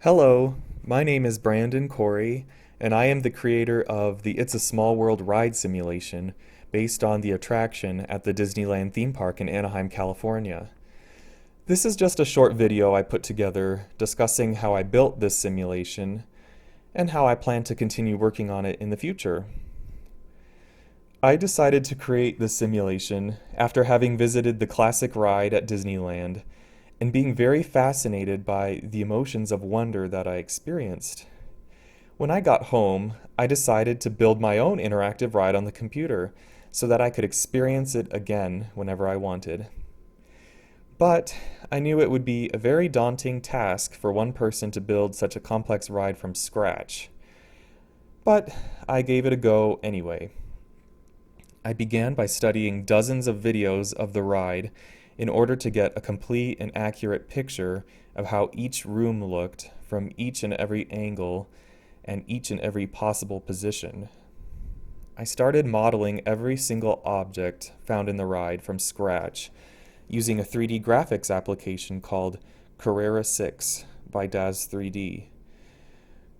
Hello, my name is Brandon Kouri, and I am the creator of the It's a Small World ride simulation based on the attraction at the Disneyland theme park in Anaheim, California. This is just a short video I put together discussing how I built this simulation and how I plan to continue working on it in the future. I decided to create this simulation after having visited the classic ride at Disneyland and being very fascinated by the emotions of wonder that I experienced. When I got home, I decided to build my own interactive ride on the computer so that I could experience it again whenever I wanted. But I knew it would be a very daunting task for one person to build such a complex ride from scratch. But I gave it a go anyway. I began by studying dozens of videos of the ride in order to get a complete and accurate picture of how each room looked from each and every angle and each and every possible position. I started modeling every single object found in the ride from scratch using a 3D graphics application called Carrera 6 by Daz 3D.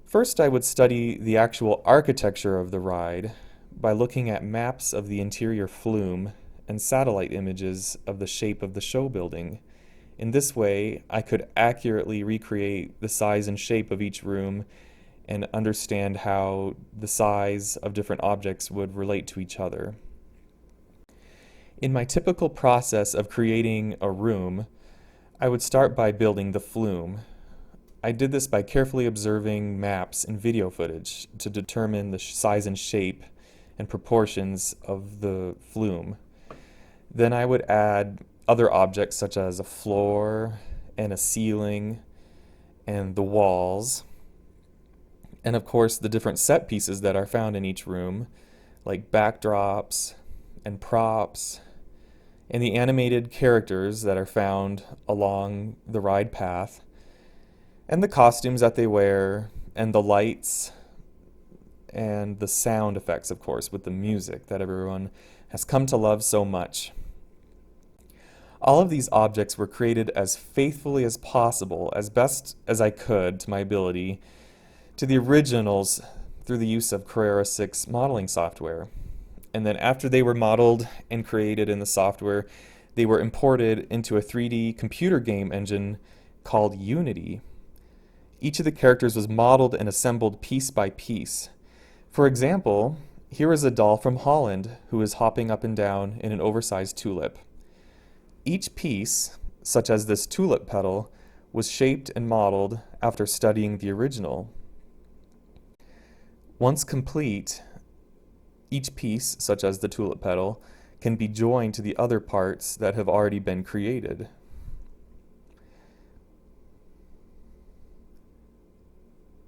First, I would study the actual architecture of the ride by looking at maps of the interior flume and satellite images of the shape of the show building. In this way, I could accurately recreate the size and shape of each room and understand how the size of different objects would relate to each other. In my typical process of creating a room, I would start by building the flume. I did this by carefully observing maps and video footage to determine the size and shape and proportions of the flume. Then I would add other objects such as a floor and a ceiling and the walls, and of course the different set pieces that are found in each room, like backdrops and props, and the animated characters that are found along the ride path, and the costumes that they wear, and the lights, and the sound effects, of course, with the music that everyone has come to love so much. All of these objects were created as faithfully as possible, as best as I could to my ability, to the originals through the use of Carrera 6 modeling software. And then after they were modeled and created in the software, they were imported into a 3D computer game engine called Unity. Each of the characters was modeled and assembled piece by piece. For example, here is a doll from Holland who is hopping up and down in an oversized tulip. Each piece, such as this tulip petal, was shaped and modeled after studying the original. Once complete, each piece, such as the tulip petal, can be joined to the other parts that have already been created.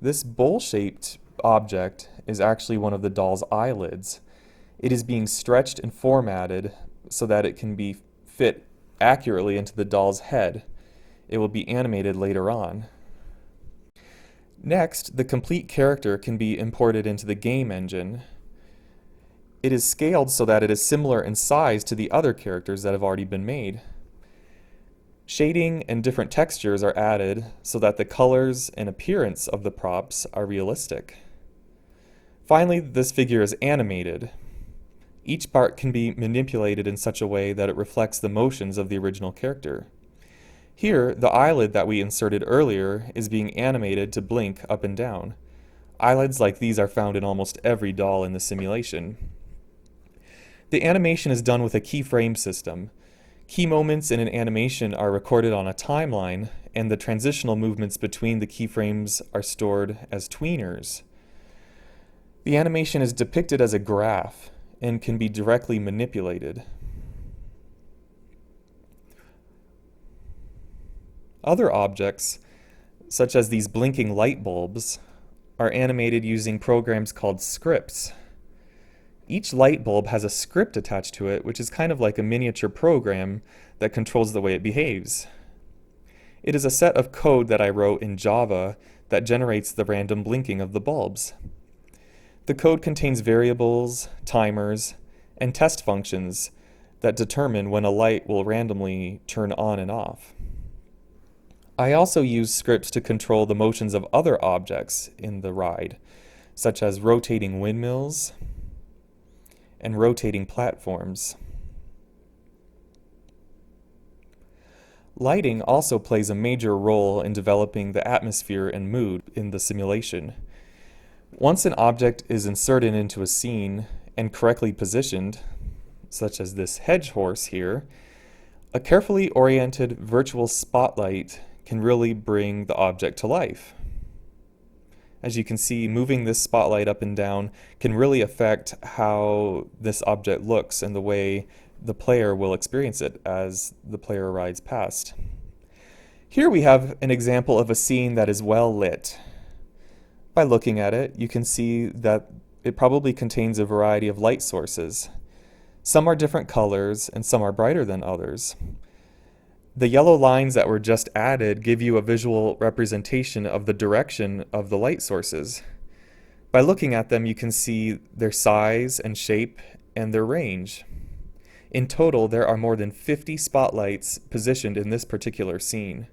This bowl-shaped object is actually one of the doll's eyelids. It is being stretched and formatted so that it can be fit accurately into the doll's head. It will be animated later on. Next, the complete character can be imported into the game engine. It is scaled so that it is similar in size to the other characters that have already been made. Shading and different textures are added so that the colors and appearance of the props are realistic. Finally, this figure is animated. Each part can be manipulated in such a way that it reflects the motions of the original character. Here, the eyelid that we inserted earlier is being animated to blink up and down. Eyelids like these are found in almost every doll in the simulation. The animation is done with a keyframe system. Key moments in an animation are recorded on a timeline, and the transitional movements between the keyframes are stored as tweeners. The animation is depicted as a graph and can be directly manipulated. Other objects, such as these blinking light bulbs, are animated using programs called scripts. Each light bulb has a script attached to it, which is kind of like a miniature program that controls the way it behaves. It is a set of code that I wrote in Java that generates the random blinking of the bulbs. The code contains variables, timers, and test functions that determine when a light will randomly turn on and off. I also use scripts to control the motions of other objects in the ride, such as rotating windmills and rotating platforms. Lighting also plays a major role in developing the atmosphere and mood in the simulation. Once an object is inserted into a scene and correctly positioned, such as this hedge horse here, a carefully oriented virtual spotlight can really bring the object to life. As you can see, moving this spotlight up and down can really affect how this object looks and the way the player will experience it as the player rides past. Here we have an example of a scene that is well lit. By looking at it, you can see that it probably contains a variety of light sources. Some are different colors and some are brighter than others. The yellow lines that were just added give you a visual representation of the direction of the light sources. By looking at them, you can see their size and shape and their range. In total, there are more than 50 spotlights positioned in this particular scene.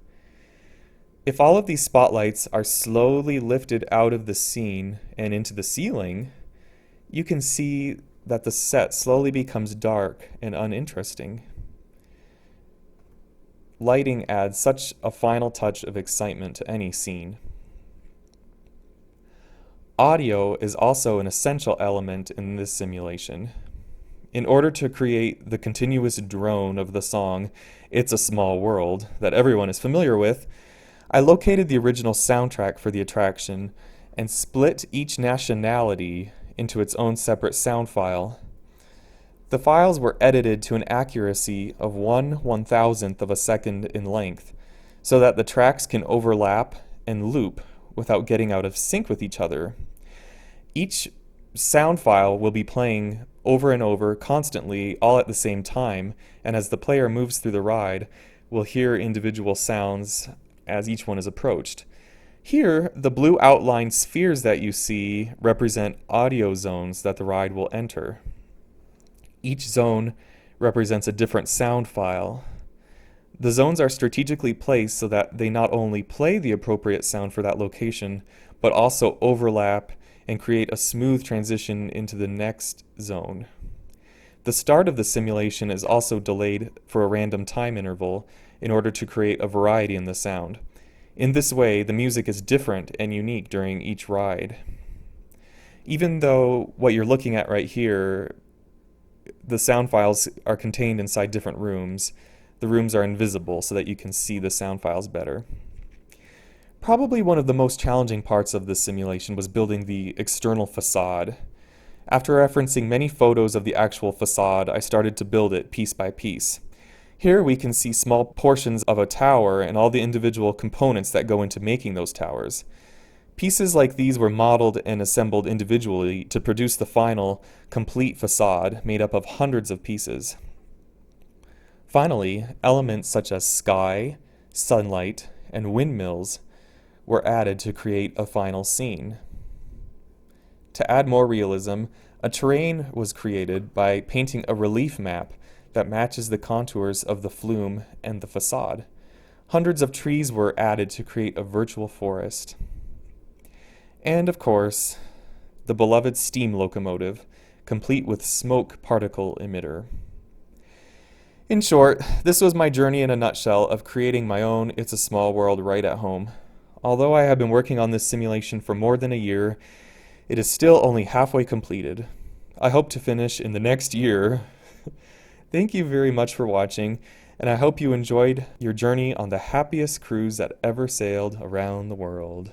If all of these spotlights are slowly lifted out of the scene and into the ceiling, you can see that the set slowly becomes dark and uninteresting. Lighting adds such a final touch of excitement to any scene. Audio is also an essential element in this simulation. In order to create the continuous drone of the song, "It's a Small World," that everyone is familiar with, I located the original soundtrack for the attraction and split each nationality into its own separate sound file. The files were edited to an accuracy of 1/1000th of a second in length, so that the tracks can overlap and loop without getting out of sync with each other. Each sound file will be playing over and over constantly, all at the same time, and as the player moves through the ride, we'll hear individual sounds as each one is approached. Here, the blue outlined spheres that you see represent audio zones that the ride will enter. Each zone represents a different sound file. The zones are strategically placed so that they not only play the appropriate sound for that location, but also overlap and create a smooth transition into the next zone. The start of the simulation is also delayed for a random time interval in order to create a variety in the sound. In this way, the music is different and unique during each ride. Even though what you're looking at right here, the sound files are contained inside different rooms, the rooms are invisible so that you can see the sound files better. Probably one of the most challenging parts of this simulation was building the external facade. After referencing many photos of the actual facade, I started to build it piece by piece. Here we can see small portions of a tower and all the individual components that go into making those towers. Pieces like these were modeled and assembled individually to produce the final, complete facade made up of hundreds of pieces. Finally, elements such as sky, sunlight, and windmills were added to create a final scene. To add more realism, a terrain was created by painting a relief map that matches the contours of the flume and the facade. Hundreds of trees were added to create a virtual forest. And of course, the beloved steam locomotive, complete with smoke particle emitter. In short, this was my journey in a nutshell of creating my own It's a Small World right at home. Although I have been working on this simulation for more than a year, it is still only halfway completed. I hope to finish in the next year. Thank you very much for watching, and I hope you enjoyed your journey on the happiest cruise that ever sailed around the world.